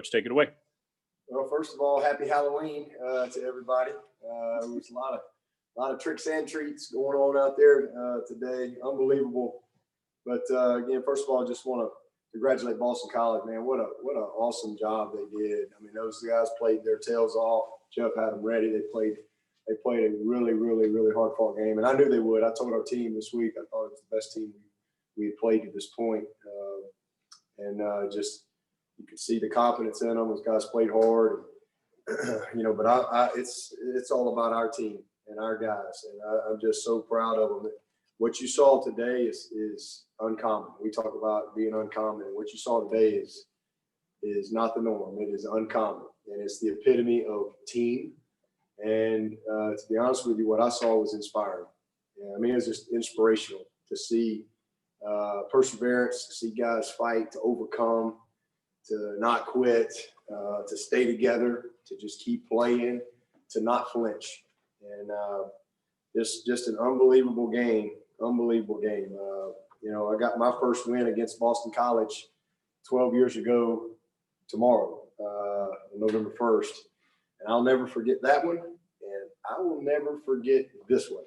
Coach, take it away. Well, first of all, happy Halloween to everybody. There was a lot of tricks and treats going on out there today. Unbelievable. But again, first of all, I just want to congratulate Boston College, man. What an awesome job they did. I mean, those guys played their tails off. Jeff had them ready. They played a really, really, really hard-fought game, and I knew they would. I told our team this week I thought it was the best team we had played to this point, and just you could see the confidence in them. Those guys played hard, and, but it's all about our team and our guys, and I'm just so proud of them. What you saw today is uncommon. We talk about being uncommon, and what you saw today is not the norm. It is uncommon, and it's the epitome of team. And to be honest with you, what I saw was inspiring. Yeah, I mean, it was just inspirational to see perseverance, to see guys fight, to overcome, to not quit, to stay together, to just keep playing, to not flinch. And just an unbelievable game. I got my first win against Boston College 12 years ago tomorrow, November 1st. And I'll never forget that one, and I will never forget this one.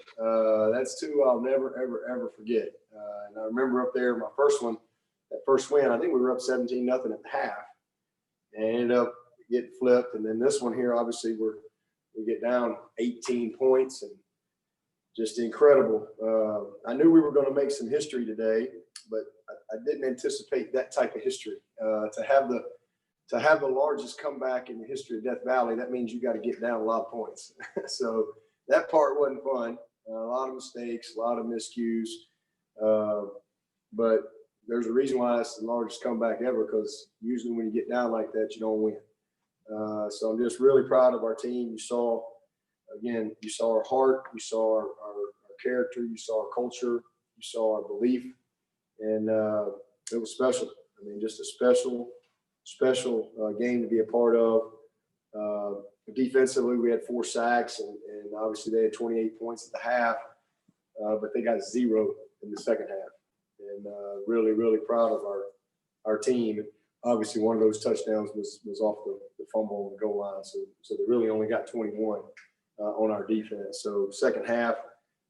That's two I'll never, ever forget. And I remember up there, my first one, that first win, I think we were up 17-0 at the half, and ended up getting flipped. And then this one here, obviously, we get down 18 points, and just incredible. I knew we were going to make some history today, but I didn't anticipate that type of history. To have the largest comeback in the history of Death Valley, that means you got to get down a lot of points. So that part wasn't fun. A lot of mistakes, a lot of miscues. But there's a reason why it's the largest comeback ever, because usually when you get down like that, you don't win. So I'm just really proud of our team. You saw our heart, you saw our character, you saw our culture, you saw our belief, and it was special. I mean, just a special game to be a part of. Defensively, we had 4 sacks, and obviously they had 28 points at the half, but they got 0 in the second half. And really, really proud of our team. Obviously, one of those touchdowns was off the fumble on the goal line, so they really only got 21 on our defense. So second half,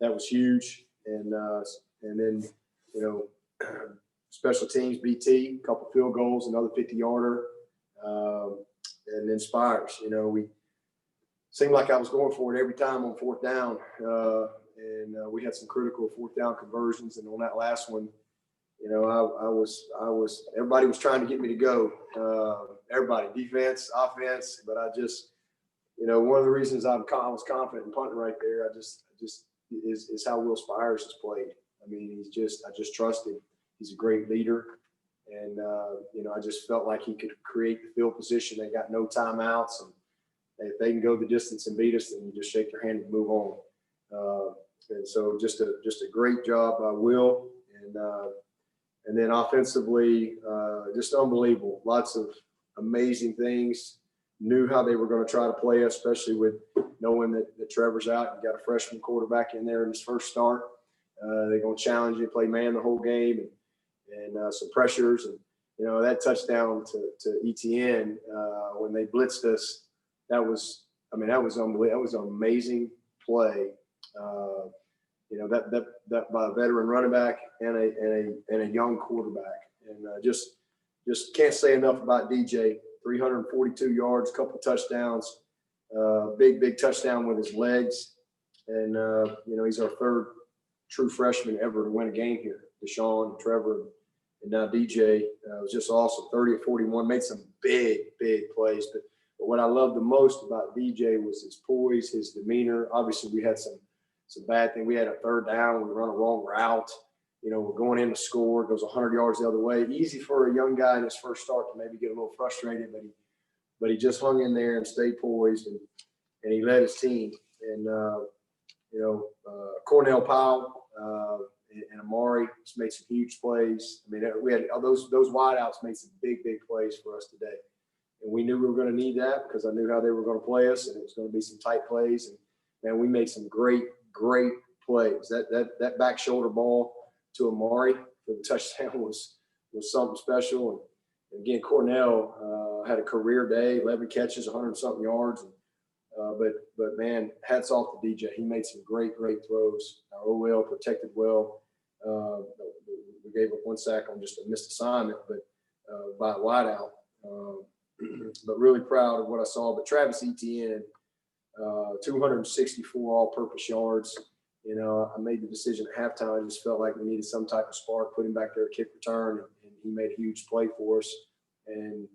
that was huge, and then special teams, BT, a couple field goals, another 50-yarder, and then Spires. We seemed like I was going for it every time on fourth down, and we had some critical fourth down conversions. And on that last one, everybody was trying to get me to go. Everybody, defense, offense, but I just, one of the reasons I was confident in punting right there, I just is how Will Spires has played. I mean, I just trust him. He's a great leader, and I just felt like he could create the field position. They got no timeouts, and if they can go the distance and beat us, then you just shake your hand and move on. And so just a great job by Will, and then offensively, just unbelievable. Lots of amazing things. Knew how they were going to try to play, especially with knowing that Trevor's out. You got a freshman quarterback in there in his first start. They're going to challenge you, play man the whole game, and some pressures. And, that touchdown to Etienne when they blitzed us, that was unbelievable. That was an amazing play. That by a veteran running back and a young quarterback. And just can't say enough about DJ. 342 yards, couple touchdowns, big touchdown with his legs. And, he's our third true freshman ever to win a game here. Deshaun, Trevor, and now DJ. It was just awesome. 30 of 41, made some big plays. But what I loved the most about DJ was his poise, his demeanor. Obviously, we had some bad things. We had a third down. We run a wrong route. We're going in to score. It goes 100 yards the other way. Easy for a young guy in his first start to maybe get a little frustrated, but he just hung in there and stayed poised, and he led his team. And Cornell Powell and Amari just made some huge plays. I mean, we had those wideouts made some big plays for us today, and we knew we were going to need that because I knew how they were going to play us, and it was going to be some tight plays. And man, we made some great plays. That back shoulder ball to Amari for the touchdown was something special. And again, Cornell had a career day, 11 catches, 100-something yards. But man, hats off to DJ. He made some great throws. Our OL protected well. We gave up one sack on just a missed assignment, but by a wideout. But really proud of what I saw. But Travis Etienne, 264 all-purpose yards. You know, I made the decision at halftime. I just felt like we needed some type of spark, put him back there at kick return, and he made a huge play for us. And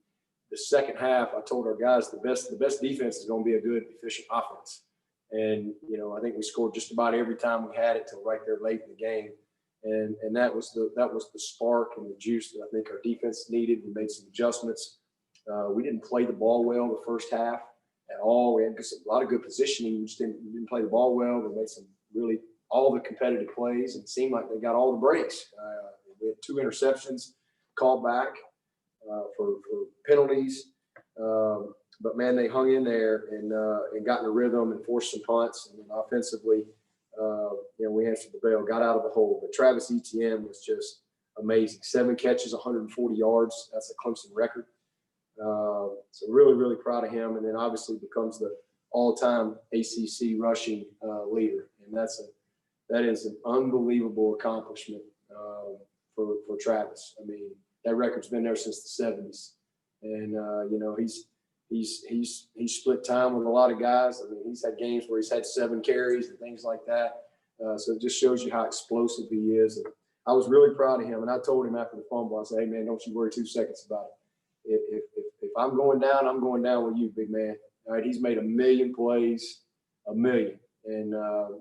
the second half, I told our guys the best defense is going to be a good, efficient offense. And, you know, I think we scored just about every time we had it till right there late in the game. And that was the spark and the juice that I think our defense needed. We made some adjustments. We didn't play the ball well the first half at all. We had a lot of good positioning. We just didn't play the ball well. We made some really all the competitive plays, and it seemed like they got all the breaks. We had 2 interceptions called back for penalties. But man, they hung in there and got in a rhythm and forced some punts. And then offensively, you know, we answered the bell, got out of the hole. But Travis Etienne was just amazing. 7 catches, 140 yards. That's a Clemson record. So really proud of him. And then obviously becomes the all-time ACC rushing leader. And that is an unbelievable accomplishment for Travis. I mean, that record's been there since the 70s. And, you know, he's split time with a lot of guys. I mean, he's had games where he's had 7 carries and things like that. So it just shows you how explosive he is. And I was really proud of him. And I told him after the fumble, I said, hey, man, don't you worry 2 seconds about it. If I'm going down, I'm going down with you, big man. All right, he's made 1 million plays, 1 million. And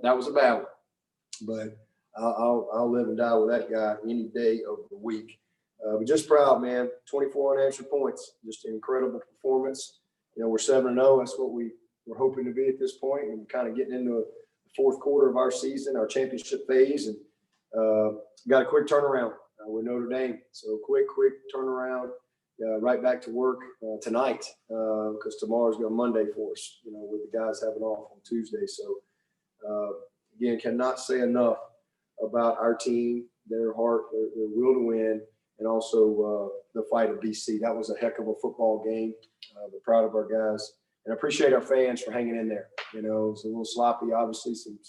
that was a bad one. But I'll live and die with that guy any day of the week. But just proud, man. 24 unanswered points. Just an incredible performance. You know, we're 7-0. That's what we're hoping to be at this point. And kind of getting into the fourth quarter of our season, our championship phase. And got a quick turnaround with Notre Dame. So quick turnaround. Right back to work tonight because tomorrow's going Monday for us, you know, with the guys having off on Tuesday. So, again, cannot say enough about our team, their heart, their will to win, and also the fight of BC. That was a heck of a football game. We're proud of our guys. And I appreciate our fans for hanging in there. You know, it's a little sloppy, obviously, some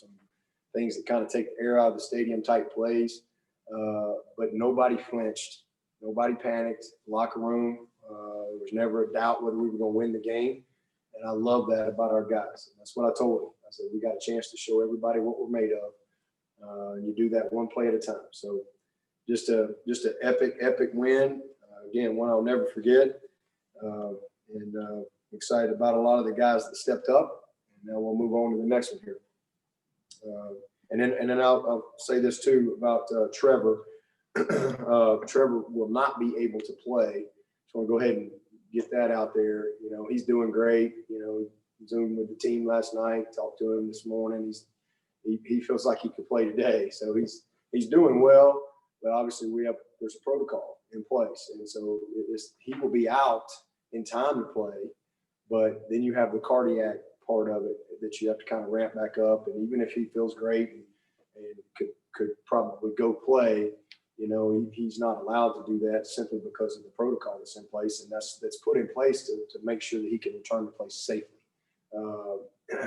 things that kind of take the air out of the stadium type plays. But nobody flinched. Nobody panicked. Locker room, there was never a doubt whether we were going to win the game. And I love that about our guys. And that's what I told them. I said, we got a chance to show everybody what we're made of. You do that one play at a time. So just an epic win. Again, one I'll never forget. And excited about a lot of the guys that stepped up. And now we'll move on to the next one here. And then I'll say this too about Trevor. Trevor will not be able to play. So I'll go ahead and get that out there. You know, he's doing great. You know, Zoomed with the team last night, talked to him this morning. He feels like he could play today. So he's doing well, but obviously there's a protocol in place. And so he will be out in time to play, but then you have the cardiac part of it that you have to kind of ramp back up. And even if he feels great and could probably go play, you know, he's not allowed to do that simply because of the protocol that's in place, and that's put in place to make sure that he can return to play safely.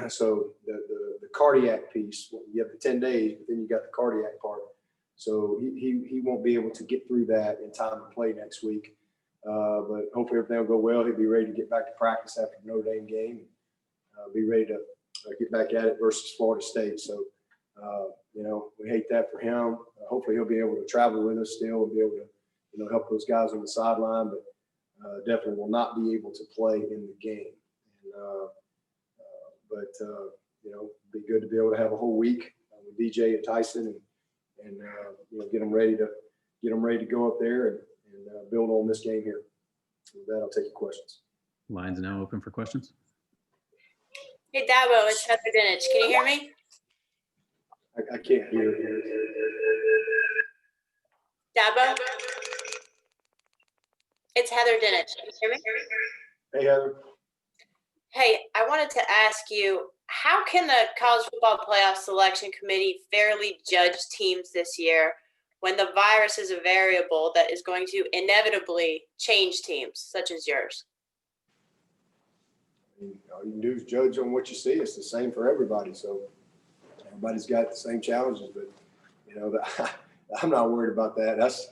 So the cardiac piece, you have the 10 days, but then you got the cardiac part. So he won't be able to get through that in time to play next week. But hopefully everything will go well. He'll be ready to get back to practice after the Notre Dame game and be ready to get back at it versus Florida State. So, you know, we hate that for him. Hopefully he'll be able to travel with us still and be able to, you know, help those guys on the sideline, but definitely will not be able to play in the game. And, you know, it'd be good to be able to have a whole week with DJ and Tyson and you know, get them ready to go up there and build on this game here. With that, I'll take your questions. Line's now open for questions. Hey, Dabo, it's Heather Dinich. Can you hear me? I can't hear. Dabo? It's Heather Dinich. Can you hear me? Hey, Heather. Hey, I wanted to ask you, how can the College Football Playoff Selection Committee fairly judge teams this year when the virus is a variable that is going to inevitably change teams, such as yours? mean, all you can do is judge on what you see. It's the same for everybody. So everybody's got the same challenges, but I'm not worried about that. That's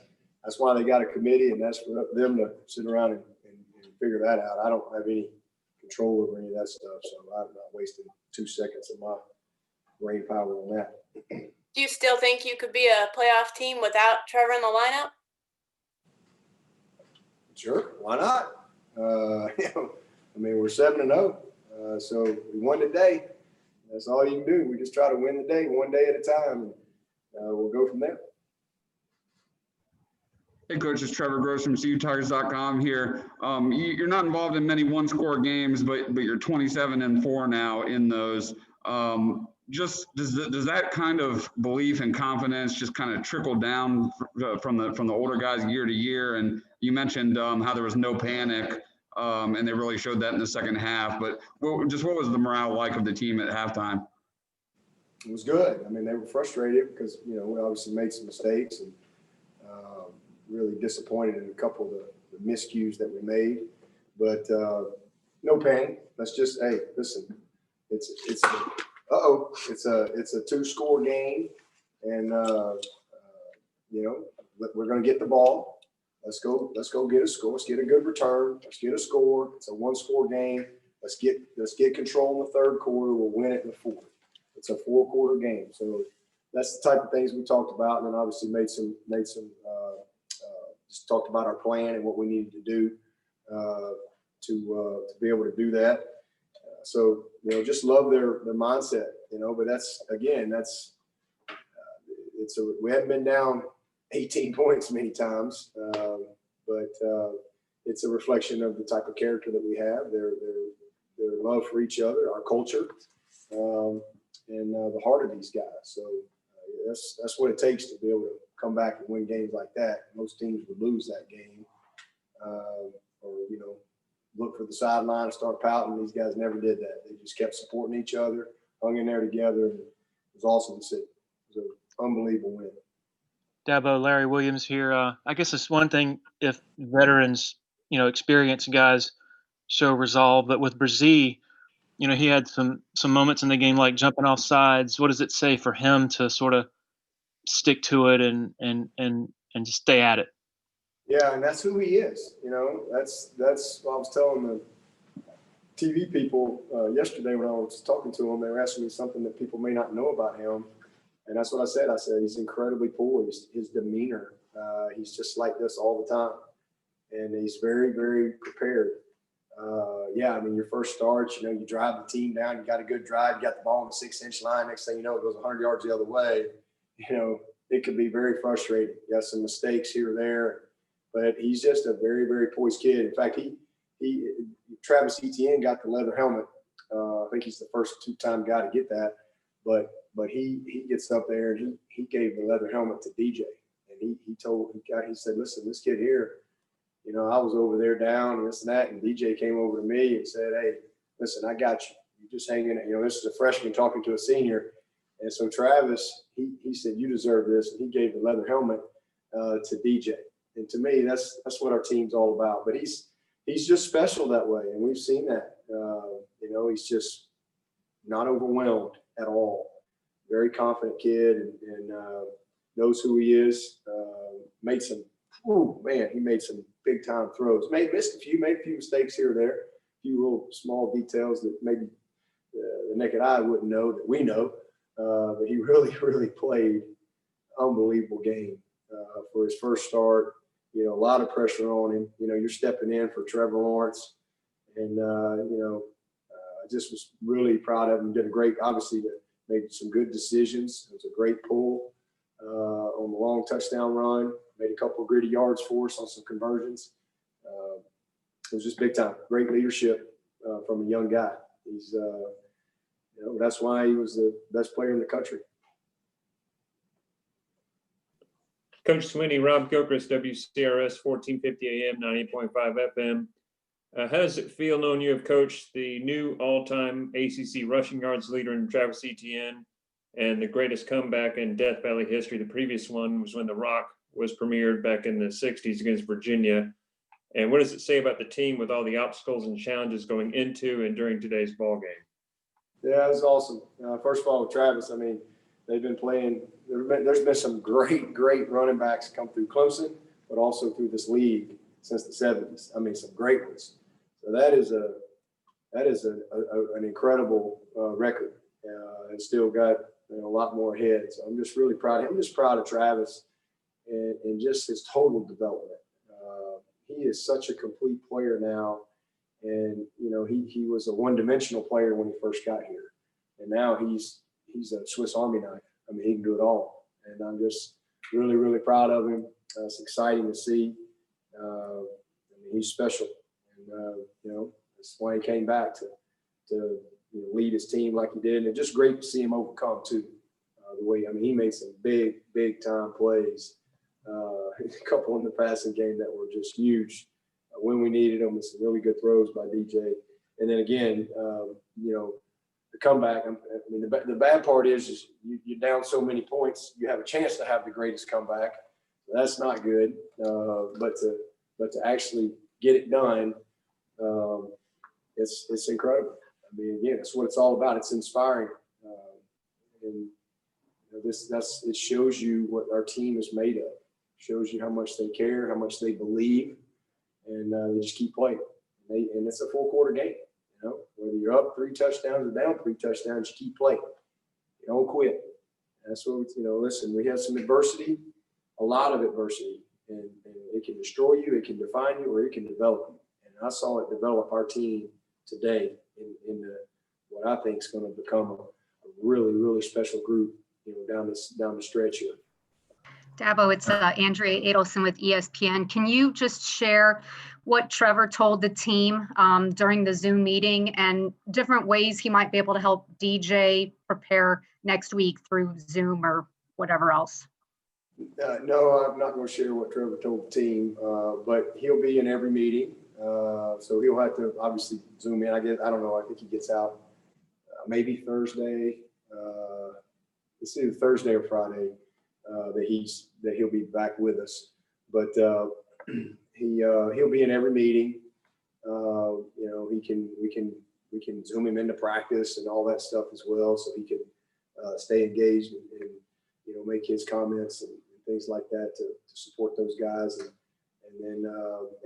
why they got a committee, and that's for them to sit around and figure that out. I don't have any control over any of that stuff, so I'm not wasting 2 seconds of my brain power on that. Do you still think you could be a playoff team without Trevor in the lineup? Sure, why not? I mean, we're 7-0, so we won today. That's all you can do. We just try to win the day, one day at a time, and we'll go from there. Hey, Coach, it's Trevor Gross from CUTigers.com here. You're not involved in many one-score games, but you're 27-4 now in those. Just does that kind of belief and confidence just kind of trickle down from the older guys year to year? And you mentioned how there was no panic, and they really showed that in the second half. But what was the morale like of the team at halftime? It was good. I mean, they were frustrated because we obviously made some mistakes and really disappointed in a couple of the miscues that we made. But no panic. Let's just listen. It's a 2-score game, and we're going to get the ball. Let's go get a score. Let's get a good return. Let's get a score. It's a 1-score game. Let's get control in the third quarter. We'll win it in the fourth. It's a 4-quarter game. So that's the type of things we talked about, and then obviously just talked about our plan and what we needed to do to be able to do that. So just love their mindset, but we haven't been down 18 points many times, but it's a reflection of the type of character that we have, their love for each other, our culture, and the heart of these guys. So that's what it takes to be able to come back and win games like that. Most teams would lose that game, or look for the sideline and start pouting. These guys never did that. They just kept supporting each other, hung in there together, and it was awesome to see. It was an unbelievable win. Dabo, Larry Williams here. I guess it's one thing if veterans, experienced guys show resolve, but with Brzee, he had some moments in the game like jumping off sides. What does it say for him to sort of stick to it and just stay at it? Yeah, and that's who he is. That's what I was telling the TV people yesterday when I was talking to them. They were asking me something that people may not know about him, and that's what I said. I said he's incredibly poised. His demeanor, he's just like this all the time, and he's very, very prepared. Your first start, you drive the team down. You got a good drive. You got the ball on the 6-inch line. Next thing you know, it goes 100 yards the other way. It can be very frustrating. You got some mistakes here or there. But he's just a very, very poised kid. In fact, Travis Etienne got the leather helmet. I think he's the first 2-time guy to get that. But he gets up there and he gave the leather helmet to DJ. And he said, listen, this kid here, I was over there down and this and that. And DJ came over to me and said, hey, listen, I got you. You just hang in it. This is a freshman talking to a senior. And so Travis, he said, you deserve this. And he gave the leather helmet to DJ. And to me, that's what our team's all about. But he's just special that way, and we've seen that. He's just not overwhelmed at all. Very confident kid, and knows who he is. He made some big time throws. Made a few mistakes here or there. A few little small details that maybe the naked eye wouldn't know that we know. But he really, really played unbelievable game for his first start. A lot of pressure on him. You're stepping in for Trevor Lawrence. And, I just was really proud of him. Did a great, obviously, made some good decisions. It was a great pull on the long touchdown run. Made a couple of gritty yards for us on some conversions. It was just big time. Great leadership from a young guy. He's, that's why he was the best player in the country. Coach Swinney, Rob Gilchrist, WCRS 1450 AM, 98.5 FM. How does it feel knowing you have coached the new all-time ACC rushing yards leader in Travis Etienne and the greatest comeback in Death Valley history? The previous one was when The Rock was premiered back in the 60s against Virginia. And what does it say about the team with all the obstacles and challenges going into and during today's ball game? Yeah, it was awesome. First of all, with Travis, I mean, they've been playing. There's been some great running backs come through Clemson, but also through this league since the 70s. I mean, some great ones. So that is an incredible record, and still got a lot more ahead. So I'm just really proud. I'm just proud of Travis and just his total development. He is such a complete player now. And, he was a one-dimensional player when he first got here. And now he's a Swiss Army knife. I mean, he can do it all. And I'm just really, really proud of him. It's exciting to see. I mean, he's special. And, that's why he came back to lead his team like he did. And it's just great to see him overcome, too. He made some big time plays. A couple in the passing game that were just huge when we needed them, with some really good throws by DJ. And then again, the comeback. The bad part is you're down so many points, you have a chance to have the greatest comeback. That's not good. But to actually get it done, it's incredible. I mean, again, that's what it's all about. It's inspiring, and it shows you what our team is made of. It shows you how much they care, how much they believe. And they just keep playing. And it's a full quarter game. Whether you're up 3 touchdowns or down 3 touchdowns, you keep playing. You don't quit. That's what, listen, we have some adversity, a lot of adversity. And it can destroy you, it can define you, or it can develop you. And I saw it develop our team today in what I think is going to become a really, really special group, down the stretch here. Dabo, it's Andrea Adelson with ESPN. Can you just share what Trevor told the team during the Zoom meeting and different ways he might be able to help DJ prepare next week through Zoom or whatever else? No, I'm not going to share what Trevor told the team, but he'll be in every meeting. So he'll have to obviously Zoom in. I don't know. I think he gets out maybe Thursday. It's either Thursday or Friday. That he'll be back with us, but he'll be in every meeting. We can Zoom him into practice and all that stuff as well, so he can stay engaged and make his comments and things like that to support those guys, and then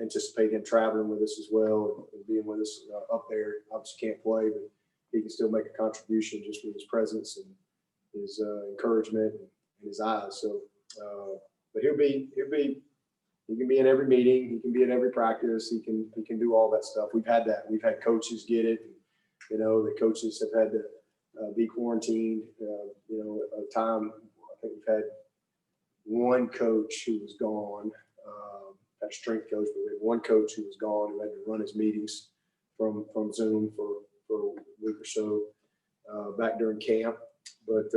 anticipate him traveling with us as well and being with us up there. Obviously can't play, but he can still make a contribution just with his presence and his encouragement in his eyes. So, but he can be in every meeting. He can be at every practice. He can do all that stuff. We've had that. We've had coaches get it. The coaches have had to be quarantined. A time, I think we've had one coach who was gone, that strength coach, but we had one coach who was gone who had to run his meetings from Zoom for a week or so back during camp. But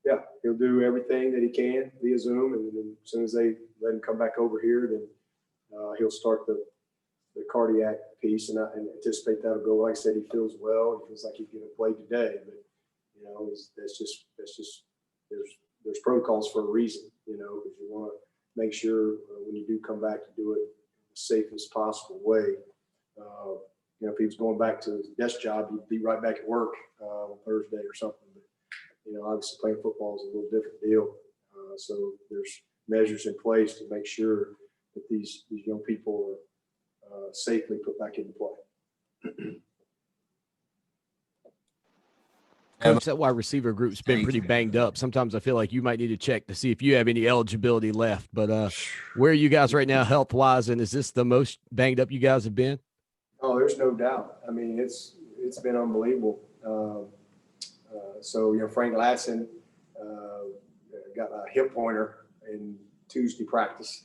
yeah, he'll do everything that he can via Zoom, and then as soon as they let him come back over here, then he'll start the cardiac piece, and I anticipate that'll go. Like I said, he feels well. He feels like he's going to play today, but that's just there's protocols for a reason, because you want to make sure when you do come back to do it the safest possible way. If he was going back to his desk job, he'd be right back at work on Thursday or something. But obviously playing football is a little different deal. So there's measures in place to make sure that these young people are safely put back into play. Coach, that wide receiver group's been pretty banged up. Sometimes I feel like you might need to check to see if you have any eligibility left. But where are you guys right now health-wise, and is this the most banged up you guys have been? Oh, there's no doubt. I mean, it's been unbelievable. So, Frank Latson got a hip pointer in Tuesday practice.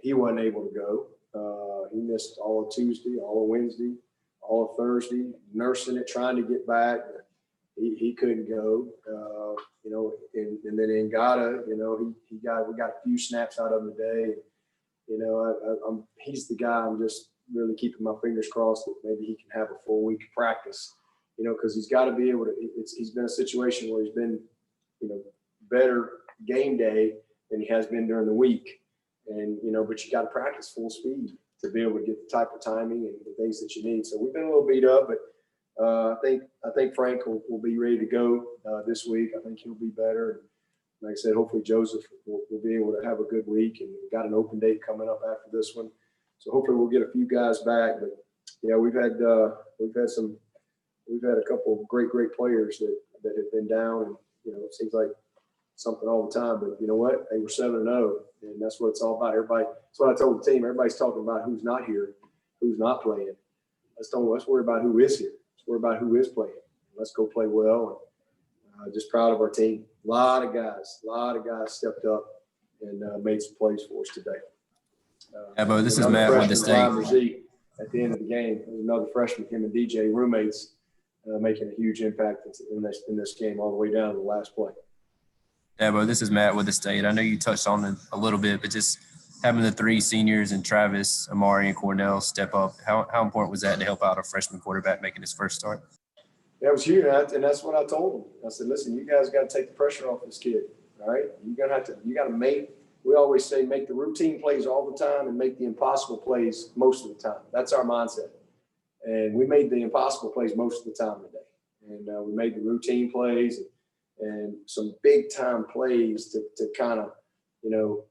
He wasn't able to go. He missed all of Tuesday, all of Wednesday, all of Thursday, nursing it, trying to get back. He couldn't go. And then Ngata, we got a few snaps out of him today. He's the guy I'm just really keeping my fingers crossed that maybe he can have a full week of practice, because he's got to be able to. He's been a situation where he's been, better game day than he has been during the week, And, but you got to practice full speed to be able to get the type of timing and the things that you need. So we've been a little beat up, but I think Frank will be ready to go this week. I think he'll be better. And like I said, hopefully Joseph will be able to have a good week, and we've got an open date coming up after this one. So hopefully we'll get a few guys back. But yeah, we've had a couple of great players that have been down, and it seems like something all the time. But you know what? They were 7-0, and that's what it's all about. Everybody. That's what I told the team. Everybody's talking about who's not here, who's not playing. Let's worry about who is here. Let's worry about who is playing. Let's go play well. And just proud of our team. A lot of guys stepped up and made some plays for us today. Dabo, this is Matt with the state. At the end of the game, another freshman, him and DJ, roommates, making a huge impact in this game all the way down to the last play. Dabo, this is Matt with the state. I know you touched on it a little bit, but just having the three seniors and Travis, Amari, and Cornell step up, how important was that to help out a freshman quarterback making his first start? That was huge, and that's what I told them. I said, listen, you guys got to take the pressure off this kid, all right? You got to make – we always say make the routine plays all the time and make the impossible plays most of the time. That's our mindset. And we made the impossible plays most of the time today. And we made the routine plays and some big-time plays to kind of,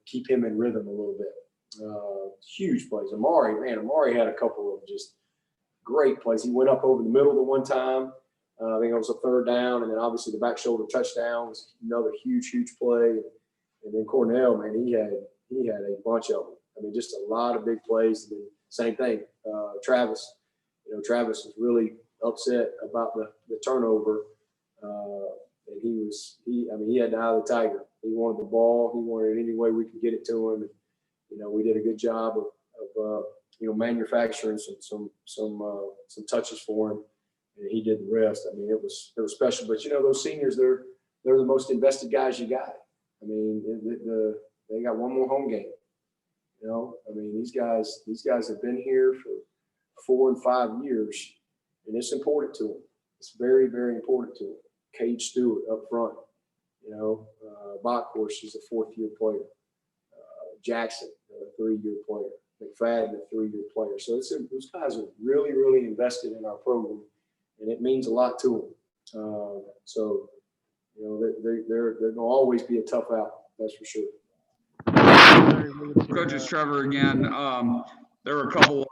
keep him in rhythm a little bit. Huge plays. Amari had a couple of just great plays. He went up over the middle the one time. I think it was a third down, and then obviously the back shoulder touchdown was another huge play. And then Cornell, man, he had a bunch of them. I mean, just a lot of big plays. And then same thing, Travis. Travis was really upset about the turnover, and he had the eye of the tiger. He wanted the ball. He wanted it any way we could get it to him. And we did a good job of manufacturing some touches for him. And he did the rest. I mean, it was special. But those seniors, they're the most invested guys you got. I mean, they got one more home game. I mean, these guys have been here for 4 and 5 years, and it's important to them. It's very, very important to them. Cage Stewart up front, Bachhorst is a 4th-year player. Jackson, a 3-year player. McFadden, a 3-year player. So those guys are really, really invested in our program, and it means a lot to them. They're going to always be a tough out, that's for sure. Coach, it's Trevor again. There were a couple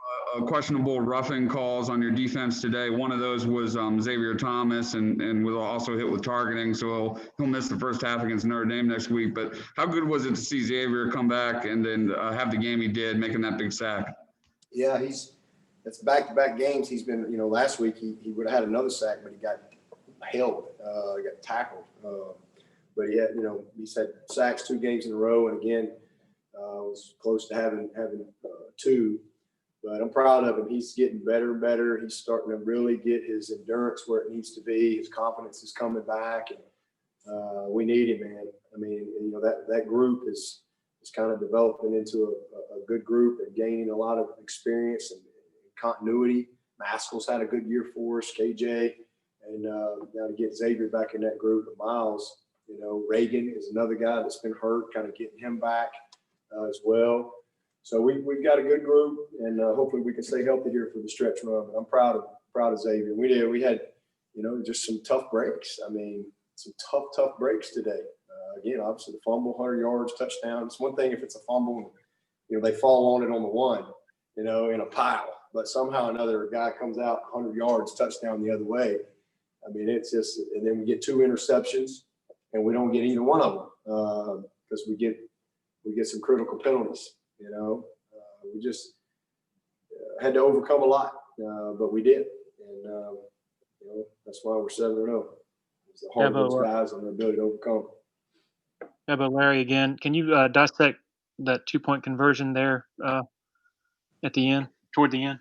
questionable roughing calls on your defense today. One of those was Xavier Thomas, and was also hit with targeting, so he'll miss the first half against Notre Dame next week. But how good was it to see Xavier come back and then have the game he did, making that big sack? Yeah, it's back-to-back games. He's been, last week he would have had another sack, but he got held, got tackled. But he's had sacks 2 games in a row, and again, was close to having 2. But I'm proud of him. He's getting better and better. He's starting to really get his endurance where it needs to be. His confidence is coming back, and we need him, man. I mean, that group is kind of developing into a good group and gaining a lot of experience and continuity. Maskell's had a good year for us, KJ, and now to get Xavier back in that group, and Miles, Reagan is another guy that's been hurt, kind of getting him back as well. So we've got a good group, and hopefully we can stay healthy here for the stretch run. But I'm proud of Xavier. We had just some tough breaks. I mean, some tough breaks today. Again, obviously the fumble, 100 yards, touchdown. It's one thing if it's a fumble, and, they fall on it on the one, in a pile. But somehow or another, a guy comes out 100 yards, touchdown the other way. I mean, it's just – and then we get 2 interceptions, and we don't get either one of them because we get some critical penalties. We just had to overcome a lot, but we did. And, that's why we're 7-0. It's the heart of those guys and their ability to overcome. Yeah, but Larry, again, can you dissect that 2-point conversion there at the end, toward the end?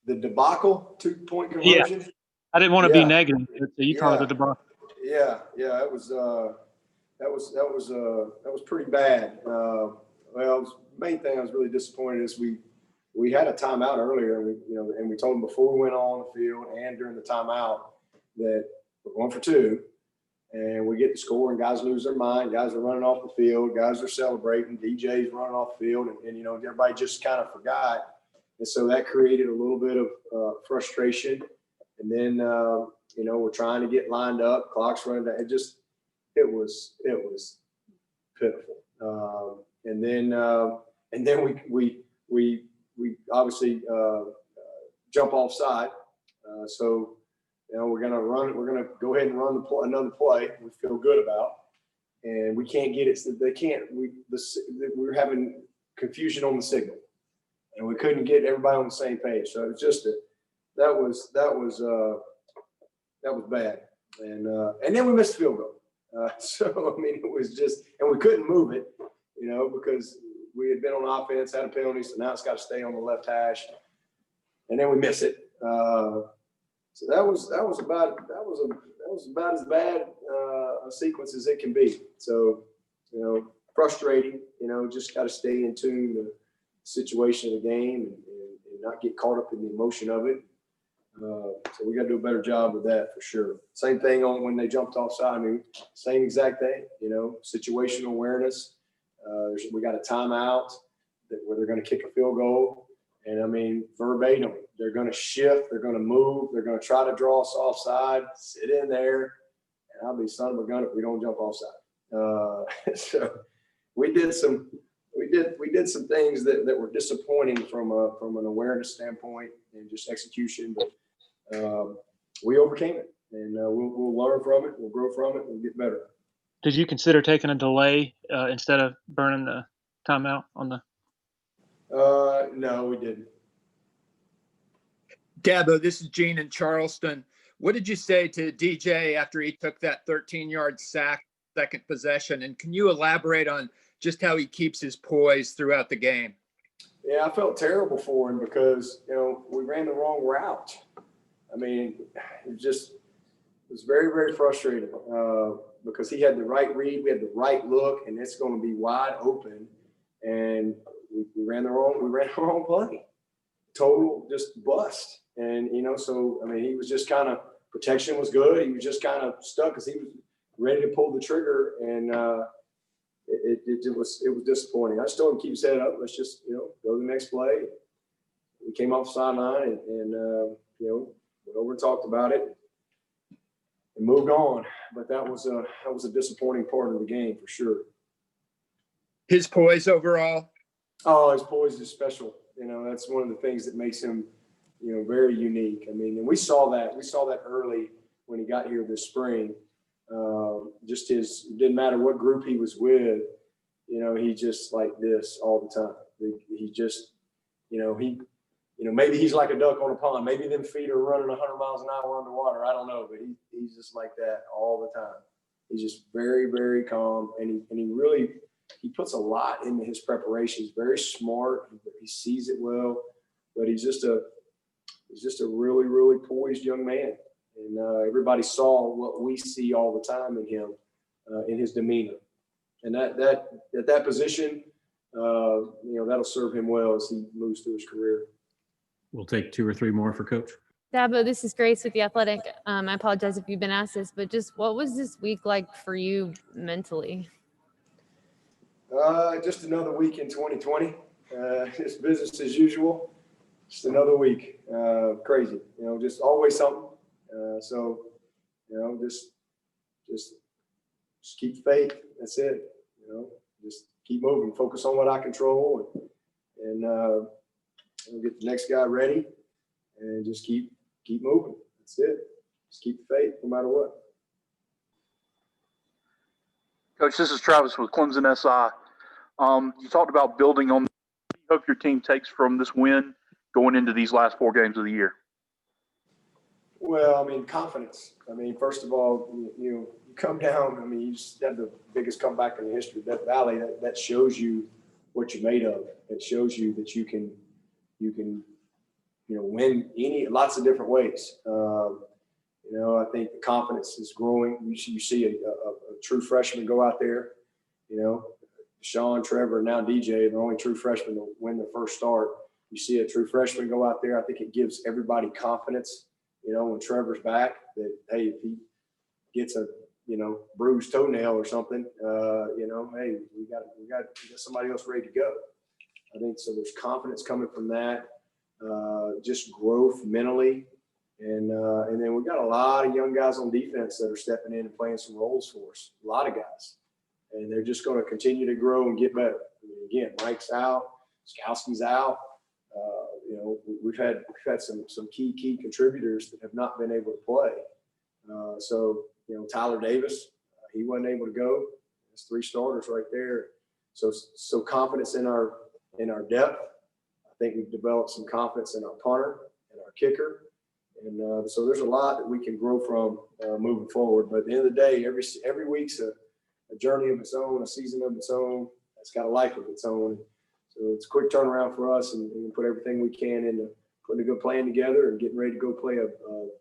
The debacle 2-point conversion? Yeah. I didn't want to be negative, but you call it a debacle. Yeah, it was that was pretty bad. The main thing I was really disappointed is we had a timeout earlier, and we told them before we went on the field and during the timeout that we're going for 2, and we get the score, and guys lose their mind. Guys are running off the field. Guys are celebrating. DJ's running off the field, and you know, everybody just kind of forgot. And so that created a little bit of frustration. And then, you know, we're trying to get lined up. Clock's running down. It was pitiful. And then we obviously jump offside. So, you know, we're going to go ahead and run another play we feel good about. And we can't get it. We're having confusion on the signal, and we couldn't get everybody on the same page. So it was just that was bad. And then we missed the field goal. So, I mean, it was just, and we couldn't move it, you know, because we had been on offense, had a penalty, so now it's got to stay on the left hash, and then we miss it. So that was about as bad a sequence as it can be. So, you know, frustrating. You know, just got to stay in tune to the situation of the game and not get caught up in the emotion of it. So we got to do a better job with that for sure. Same thing on when they jumped offside. I mean, same exact thing. You know, situational awareness. We got a timeout where they're going to kick a field goal, and I mean, verbatim, they're going to shift, they're going to move, they're going to try to draw us offside. Sit in there, and I'll be son of a gun if we don't jump offside. So we did some things that were disappointing from an awareness standpoint and just execution, but we overcame it, and we'll learn from it, we'll grow from it, we'll get better. Did you consider taking a delay instead of burning the timeout on the? No, we didn't. Dabo, this is Gene in Charleston. What did you say to DJ after he took that 13-yard sack, second possession? And can you elaborate on just how he keeps his poise throughout the game? Yeah, I felt terrible for him because, you know, we ran the wrong route. I mean, it was very, very frustrating because he had the right read, we had the right look, and it's going to be wide open. And we ran the wrong play. Total just bust. And, you know, so, I mean, he was just kind of, protection was good. He was just kind of stuck because he was ready to pull the trigger. And it was disappointing. I just told him, keep his head up. Let's just, you know, go to the next play. We came off the sideline and you know, went over and talked about it and moved on. But that was a disappointing part of the game for sure. His poise overall? Oh, his poise is special. You know, that's one of the things that makes him, you know, very unique. I mean, and we saw that early when he got here this spring. Just it didn't matter what group he was with, you know, he just like this all the time. He just, you know, maybe he's like a duck on a pond. Maybe them feet are running 100 miles an hour underwater. I don't know, but he's just like that all the time. He's just very, very calm, and he puts a lot into his preparation. He's very smart. He sees it well, but he's just a really, really poised young man. And everybody saw what we see all the time in him, in his demeanor. And that at that position, you know, that'll serve him well as he moves through his career. We'll take 2 or 3 more for Coach. Dabo, this is Grace with The Athletic. I apologize if you've been asked this, but just what was this week like for you mentally? Just another week in 2020. It's business as usual. Just another week. Crazy. You know, just always something. So, you know, just keep faith. That's it. You know, just keep moving. Focus on what I control, and get the next guy ready, and just keep moving. That's it. Just keep the faith no matter what. Coach, this is Travis with Clemson SI. You talked about building on. What do you hope your team takes from this win going into these last 4 games of the year? Well, I mean, confidence. I mean, first of all, you come down. I mean, you just had the biggest comeback in the history of Death Valley. That shows you what you're made of. It shows you that you can, win lots of different ways. You know, I think the confidence is growing. You see a true freshman go out there. You know, Sean, Trevor, and now DJ, the only true freshmen to win their first start. You see a true freshman go out there. I think it gives everybody confidence. You know, when Trevor's back, that hey, if he gets a bruised toenail or something, hey, we got somebody else ready to go. I think so. There's confidence coming from that, just growth mentally. And then we've got a lot of young guys on defense that are stepping in and playing some roles for us. A lot of guys, and they're just going to continue to grow and get better. I mean, again, Mike's out, Skowski's out. We've had some key contributors that have not been able to play. Tyler Davis, he wasn't able to go. There's 3 starters right there. So confidence in our depth. I think we've developed some confidence in our punter and our kicker. And so there's a lot that we can grow from moving forward. But at the end of the day, every week's a journey of its own, a season of its own. It's got a life of its own. So it's a quick turnaround for us, and we put everything we can into putting a good plan together and getting ready to go play a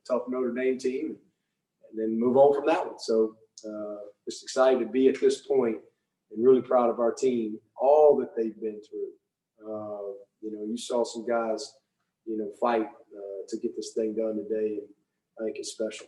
tough Notre Dame team, and then move on from that one. So just excited to be at this point and really proud of our team, all that they've been through. You saw some guys, fight to get this thing done today, and I think it's special.